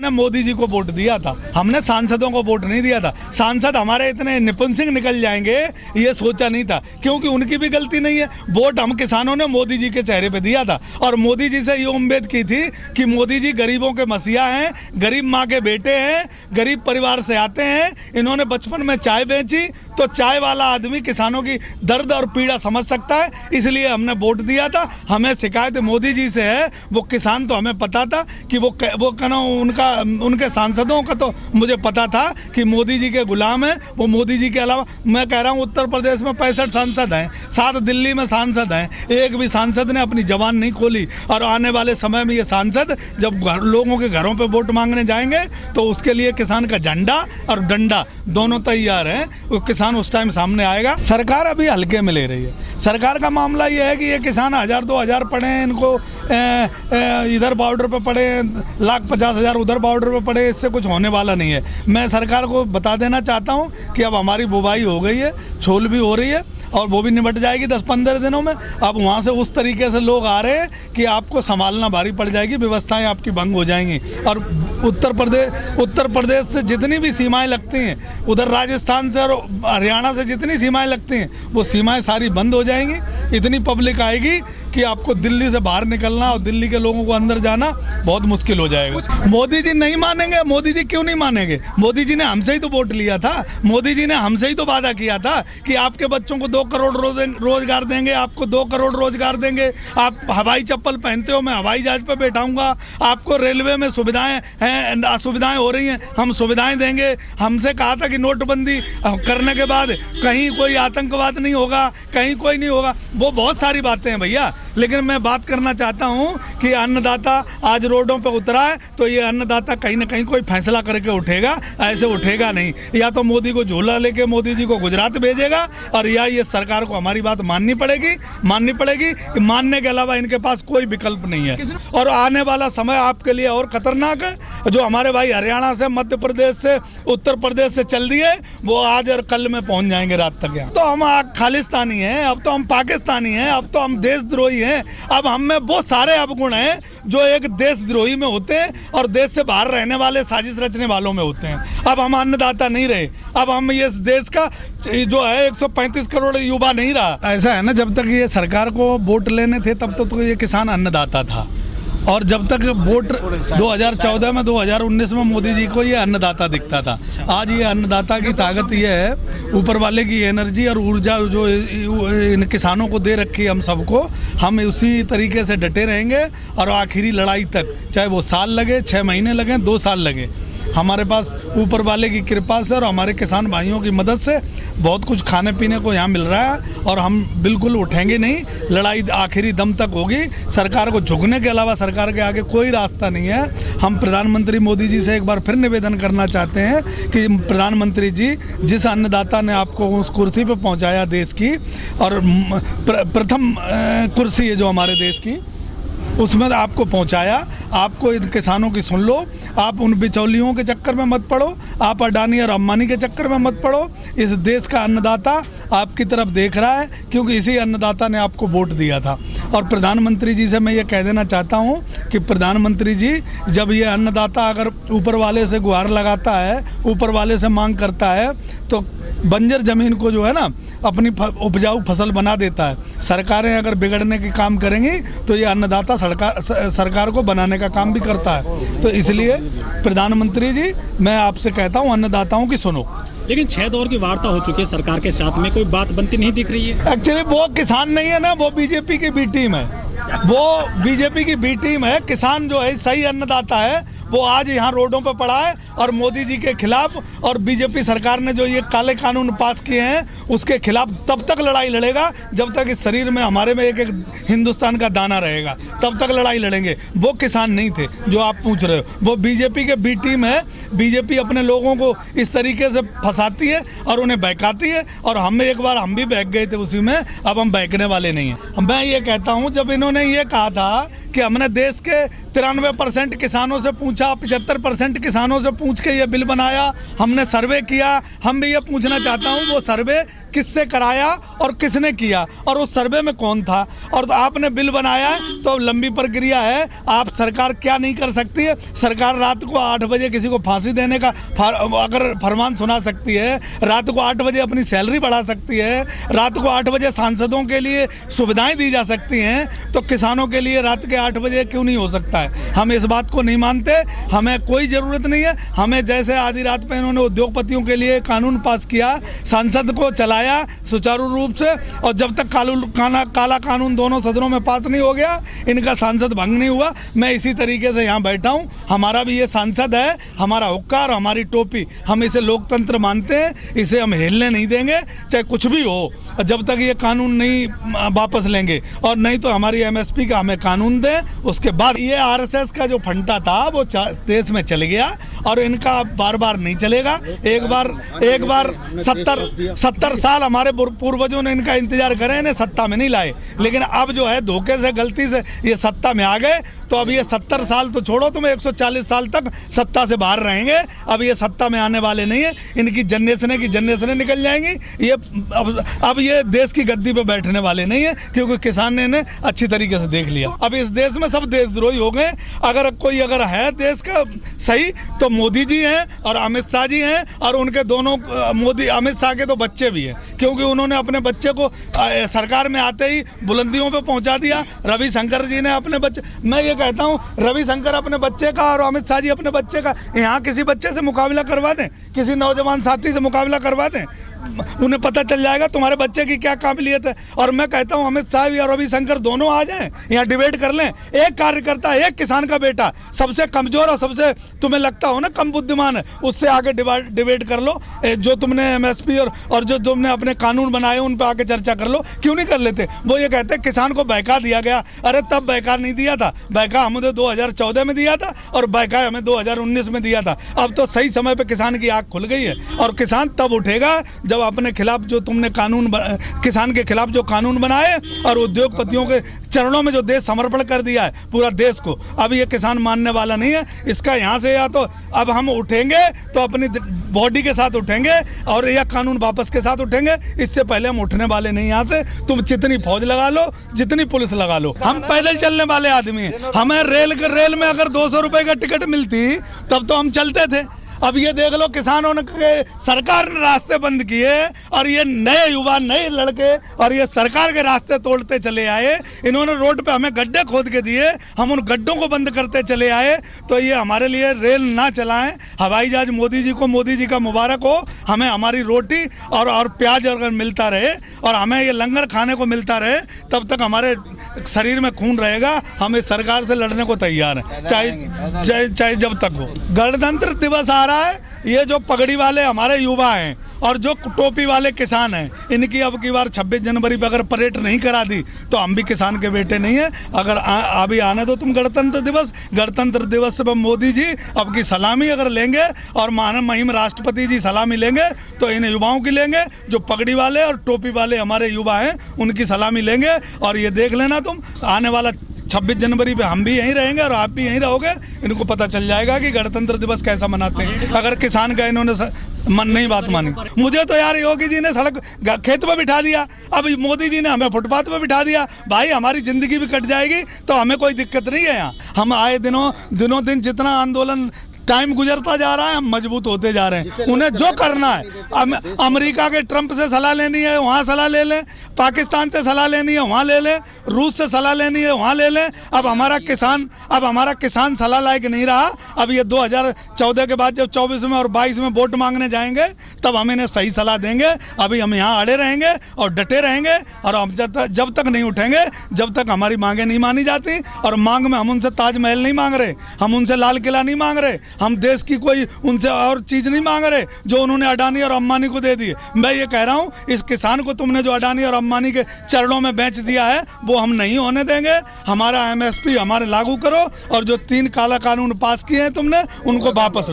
ने मोदी जी को वोट दिया था, हमने सांसदों को वोट नहीं दिया था। सांसद हमारे इतने निपुण सिंह निकल जाएंगे ये सोचा नहीं था, क्योंकि उनकी भी गलती नहीं है। वोट हम किसानों ने मोदी जी के चेहरे पे दिया था और मोदी जी से ये उम्मीद की थी कि मोदी जी गरीबों के मसीहा हैं, गरीब माँ के बेटे हैं, गरीब परिवार से आते हैं। इन्होंने बचपन में चाय बेची तो चाय वाला आदमी किसानों की दर्द और पीड़ा समझ सकता है, इसलिए हमने वोट दिया था। हमें शिकायत मोदी जी से है, वो किसान तो हमें पता था कि वो कहना उनके सांसदों का तो मुझे पता था कि मोदी जी के गुलाम हैं। वो मोदी जी के अलावा मैं कह रहा हूँ उत्तर प्रदेश में 65 सांसद हैं, 7 दिल्ली में सांसद हैं, एक भी सांसद ने अपनी जबान नहीं खोली। और आने वाले समय में ये सांसद जब लोगों के घरों पे वोट मांगने जाएंगे तो उसके लिए किसान का झंडा और डंडा दोनों तैयार हैं, वो किसान उस टाइम सामने आएगा। सरकार अभी हल्के में ले रही है। सरकार का मामला ये है कि ये किसान 1000-2000 पड़े, इनको इधर बॉर्डर पे पड़े, 1,50,000 उधर बॉर्डर पे पड़े, इससे कुछ होने वाला नहीं है। मैं सरकार को बता देना चाहता हूँ कि अब हमारी बुवाई हो गई है, छोल भी हो रही है और वो भी निपट जाएगी 10-15 दिनों में। अब वहाँ से उस तरीके से लोग आ रहे हैं कि आपको संभालना भारी पड़ जाएगी, व्यवस्थाएं आपकी भंग हो जाएंगी। और उत्तर प्रदेश से जितनी भी सीमाएं लगती हैं, उधर राजस्थान से और हरियाणा से जितनी सीमाएं लगती हैं, वो सीमाएं सारी बंद हो जाएंगी। इतनी पब्लिक आएगी कि आपको दिल्ली से बाहर निकलना और दिल्ली के लोगों को अंदर जाना बहुत मुश्किल हो जाएगा। मोदी जी नहीं मानेंगे। मोदी जी क्यों नहीं मानेंगे? मोदी जी ने हमसे ही तो वोट लिया था, मोदी जी ने हमसे ही तो वादा किया था कि आपके बच्चों को 2 करोड़ रोजगार देंगे, आपको 2 करोड़ रोजगार देंगे, आप हवाई चप्पल पहनते हो मैं हवाई जहाज पर बैठाऊंगा, आपको रेलवे में सुविधाएं हैं, असुविधाएं हो रही हैं, हम सुविधाएं देंगे। हमसे कहा था कि नोटबंदी करने के बाद कहीं कोई आतंकवाद नहीं होगा, कहीं कोई नहीं होगा। वो बहुत सारी बातें हैं भैया, लेकिन मैं बात करना चाहता हूं कि अन्नदाता आज रोडों पे उतरा है तो ये अन्नदाता कहीं ना कहीं कोई फैसला करके उठेगा, ऐसे उठेगा नहीं। या तो मोदी को झोला लेके मोदी जी को गुजरात भेजेगा और या ये सरकार को हमारी बात माननी पड़ेगी। मानने के अलावा इनके पास कोई विकल्प नहीं है। और आने वाला समय आपके लिए और खतरनाक है। जो हमारे भाई हरियाणा से, मध्य प्रदेश से, उत्तर प्रदेश से चल दिए, वो आज और कल में पहुंच जाएंगे रात तक। यहाँ तो हम खालिस्तानी हैं, अब तो हम पाकिस्तानी हैं, अब तो हम देशद्रोही हैं। अब हम में वो सारे अवगुण हैं जो एक देशद्रोही में होते हैं और देश से बाहर रहने वाले साजिश रचने वालों में होते हैं। अब हम अन्नदाता नहीं रहे, अब हम ये देश का जो है 135 करोड़ युवा नहीं रहा। ऐसा है ना, जब तक ये सरकार को वोट लेने थे तब तो ये किसान अन्नदाता था, और जब तक वोट 2014 में 2019 में मोदी जी को ये अन्नदाता दिखता था। आज ये अन्नदाता की ताकत ये है, ऊपर वाले की एनर्जी और ऊर्जा जो इन किसानों को दे रखी है हम सबको, हम उसी तरीके से डटे रहेंगे और आखिरी लड़ाई तक, चाहे वो साल लगे, 6 महीने लगे, 2 साल लगे, हमारे पास ऊपर वाले की कृपा से और हमारे किसान भाइयों की मदद से बहुत कुछ खाने पीने को यहाँ मिल रहा है और हम बिल्कुल उठेंगे नहीं। लड़ाई आखिरी दम तक होगी। सरकार को झुकने के अलावा सरकार के आगे कोई रास्ता नहीं है। हम प्रधानमंत्री मोदी जी से एक बार फिर निवेदन करना चाहते हैं कि प्रधानमंत्री जी, जिस अन्नदाता ने आपको उस कुर्सी पर पहुँचाया देश की, और प्रथम कुर्सी है जो हमारे देश की, उसमें आपको पहुंचाया, आपको इन किसानों की सुन लो। आप उन बिचौलियों के चक्कर में मत पड़ो, आप अडानी और अंबानी के चक्कर में मत पड़ो। इस देश का अन्नदाता आपकी तरफ देख रहा है, क्योंकि इसी अन्नदाता ने आपको वोट दिया था। और प्रधानमंत्री जी से मैं ये कह देना चाहता हूँ कि प्रधानमंत्री जी, जब ये अन्नदाता अगर ऊपर वाले से गुहार लगाता है, ऊपर वाले से मांग करता है, तो बंजर ज़मीन को जो है ना अपनी उपजाऊ फसल बना देता है। सरकारें अगर बिगड़ने के काम करेंगी तो ये अन्नदाता सरकार को बनाने का काम भी करता है। तो इसलिए प्रधानमंत्री जी, मैं आपसे कहता हूँ अन्नदाताओं की सुनो। लेकिन 6 दौर की वार्ता हो चुकी है सरकार के साथ में, कोई बात बनती नहीं दिख रही है। एक्चुअली वो किसान नहीं है ना, वो बीजेपी की बी टीम है, वो बीजेपी की बी टीम है। किसान जो है सही अन्नदाता है, वो आज यहाँ रोडों पर पड़ा है और मोदी जी के खिलाफ और बीजेपी सरकार ने जो ये काले कानून पास किए हैं उसके खिलाफ तब तक लड़ाई लड़ेगा जब तक इस शरीर में हमारे में एक हिंदुस्तान का दाना रहेगा, तब तक लड़ाई लड़ेंगे। वो किसान नहीं थे जो आप पूछ रहे हो, वो बीजेपी के बी टीम है। बीजेपी अपने लोगों को इस तरीके से फंसाती है और उन्हें बहकाती है, और हम एक बार हम भी बहक गए थे उसी में, अब हम बहकने वाले नहीं हैं। मैं ये कहता हूँ, जब इन्होंने ये कहा था कि हमने देश के 93% किसानों से पूछा 75% किसानों से पूछ के ये बिल बनाया, हमने सर्वे किया। हम भी ये पूछना चाहता हूँ वो सर्वे किससे कराया और किसने किया और उस सर्वे में कौन था। और तो आपने बिल बनाया है तो अब लंबी प्रक्रिया है, आप सरकार क्या नहीं कर सकती है। सरकार रात को 8 बजे किसी को फांसी देने का अगर फरमान सुना सकती है, रात को 8 बजे अपनी सैलरी बढ़ा सकती है, रात को 8 बजे सांसदों के लिए सुविधाएं दी जा सकती हैं, तो किसानों के लिए रात के 8 बजे क्यों नहीं हो सकता है। हम इस बात को नहीं मानते, हमें कोई ज़रूरत नहीं है। हमें जैसे आधी रात पे इन्होंने उद्योगपतियों के लिए कानून पास किया, संसद को चलाया सुचारू रूप से, और जब तक काला कानून दोनों सदनों में पास नहीं हो गया, इनका सांसद भंग नहीं हुआ। मैं इसी तरीके से यहाँ बैठा हूँ। हमारा भी ये सांसद है, हमारा हुक्का और हमारी टोपी, हम इसे लोकतंत्र मानते हैं, इसे हम हिलने नहीं देंगे चाहे कुछ भी हो, जब तक ये कानून नहीं वापस लेंगे। और नहीं तो हमारी एमएसपी का हमें कानून दें, उसके बाद ये आरएसएस का जो फंडा था वो देश में चल गया और इनका बार बार नहीं चलेगा। एक बार 70 साल हमारे पूर्वजों ने इनका इंतजार करे, इन्हें सत्ता में नहीं लाए, लेकिन अब जो है धोखे से गलती से ये सत्ता में आ गए, तो अब ये 70 साल तो छोड़ो, तुम 140 साल तक सत्ता से बाहर रहेंगे। अब ये सत्ता में आने वाले नहीं है, इनकी जनरेशनें निकल जाएंगी। ये अब ये देश की गद्दी पे बैठने वाले नहीं है, क्योंकि किसान ने इन्हें अच्छी तरीके से देख लिया। अब इस देश में सब देशद्रोही हो गए। अगर कोई है देश का सही तो मोदी जी हैं और अमित शाह जी हैं, और उनके दोनों अमित शाह के तो बच्चे भी हैं, क्योंकि उन्होंने अपने बच्चे को सरकार में आते ही बुलंदियों पे पहुंचा दिया। रविशंकर जी ने अपने बच्चे, मैं ये कहता हूं रविशंकर अपने बच्चे का और अमित शाह जी अपने बच्चे का यहाँ किसी बच्चे से मुकाबला करवा दें, किसी नौजवान साथी से मुकाबला करवा दें, उन्हें पता चल जाएगा तुम्हारे बच्चे की क्या काबिलियत है। और मैं कहता हूं अमित शाह और रविशंकर दोनों आ जाएं, यहाँ डिबेट कर लें। एक कार्यकर्ता, एक किसान का बेटा, सबसे कमजोर और सबसे तुम्हें लगता हो ना कम बुद्धिमान है, उससे आगे डिबेट कर लो। जो तुमने एमएसपी और जो तुमने अपने कानून बनाए उन पर आके चर्चा कर लो। क्यों नहीं कर लेते। वो ये कहते हैं किसान को बैका दिया गया, अरे तब बैका नहीं दिया था, बैका हमें 2014 में दिया था और बैका हमें 2019 में दिया था। अब तो सही समय पर किसान की आँख खुल गई है और किसान तब उठेगा जब अपने खिलाफ जो तुमने किसान के खिलाफ जो कानून बनाए और उद्योगपतियों के चरणों में जो देश समर्पण कर दिया है पूरा देश को, अब ये किसान मानने वाला नहीं है। इसका यहाँ से या तो अब हम उठेंगे तो अपनी बॉडी के साथ उठेंगे और या कानून वापस के साथ उठेंगे, इससे पहले हम उठने वाले नहीं। यहाँ से तुम जितनी फौज लगा लो, जितनी पुलिस लगा लो, हम पैदल चलने वाले आदमी हैं। हमें रेल में अगर 200 रुपए का टिकट मिलती तब तो हम चलते थे। अब ये देख लो किसानों ने सरकार ने रास्ते बंद किए और ये नए युवा, नए लड़के और ये सरकार के रास्ते तोड़ते चले आए। इन्होंने रोड पे हमें गड्ढे खोद के दिए, हम उन गड्ढों को बंद करते चले आए। तो ये हमारे लिए रेल ना चलाएं। हवाई जहाज मोदी जी का मुबारक हो। हमें हमारी रोटी और प्याज अगर मिलता रहे और हमें ये लंगर खाने को मिलता रहे, तब तक हमारे शरीर में खून रहेगा। हम इस सरकार से लड़ने को तैयार हैं, चाहे जब तक हो। गणतंत्र दिवस आ रहा है, ये जो पगड़ी वाले हमारे युवा हैं और जो टोपी वाले किसान हैं, इनकी अब की बार 26 जनवरी पर अगर परेड नहीं करा दी तो हम भी किसान के बेटे नहीं हैं। अगर अभी आने दो तुम गणतंत्र दिवस पर मोदी जी अब की सलामी अगर लेंगे और महिम राष्ट्रपति जी सलामी लेंगे तो इन युवाओं की लेंगे। जो पगड़ी वाले और टोपी वाले हमारे युवा हैं उनकी सलामी लेंगे। और ये देख लेना तुम, आने वाला 26 जनवरी पे हम भी यहीं रहेंगे और आप भी यहीं रहोगे। इनको पता चल जाएगा कि गणतंत्र दिवस कैसा मनाते हैं। अगर किसान का इन्होंने नहीं बात मानी। मुझे तो यार योगी जी ने सड़क खेत पे बिठा दिया, अब मोदी जी ने हमें फुटपाथ पे बिठा दिया। भाई हमारी जिंदगी भी कट जाएगी तो हमें कोई दिक्कत नहीं है। यहाँ हम आए दिनों दिन जितना आंदोलन टाइम गुजरता जा रहा है, हम मजबूत होते जा रहे हैं। उन्हें जो करना है, अमेरिका के ट्रंप से सलाह लेनी है वहाँ सलाह ले लें, पाकिस्तान से सलाह लेनी है वहाँ ले लें, रूस से सलाह लेनी है वहाँ ले लें। अब हमारा किसान सलाह लायक नहीं रहा। अब ये 2014 के बाद जब 24 में और 22 में वोट मांगने जाएंगे तब हम इन्हें सही सलाह देंगे। अभी हम यहाँ अड़े रहेंगे और डटे रहेंगे और हम जब तक नहीं उठेंगे, जब तक हमारी मांगें नहीं मानी जाती। और मांग में हम उनसे ताजमहल नहीं मांग रहे, हम उनसे लाल किला नहीं मांग रहे, हम देश की कोई उनसे और चीज नहीं मांग रहे जो उन्होंने अडानी और अंबानी को दे दी। मैं ये कह रहा हूँ इस किसान को तुमने जो अडानी और अंबानी के चरणों में बेच दिया है वो हम नहीं होने देंगे। हमारा एमएसपी हमारे लागू करो और जो 3 काला कानून पास किए हैं तुमने उनको वापस लो।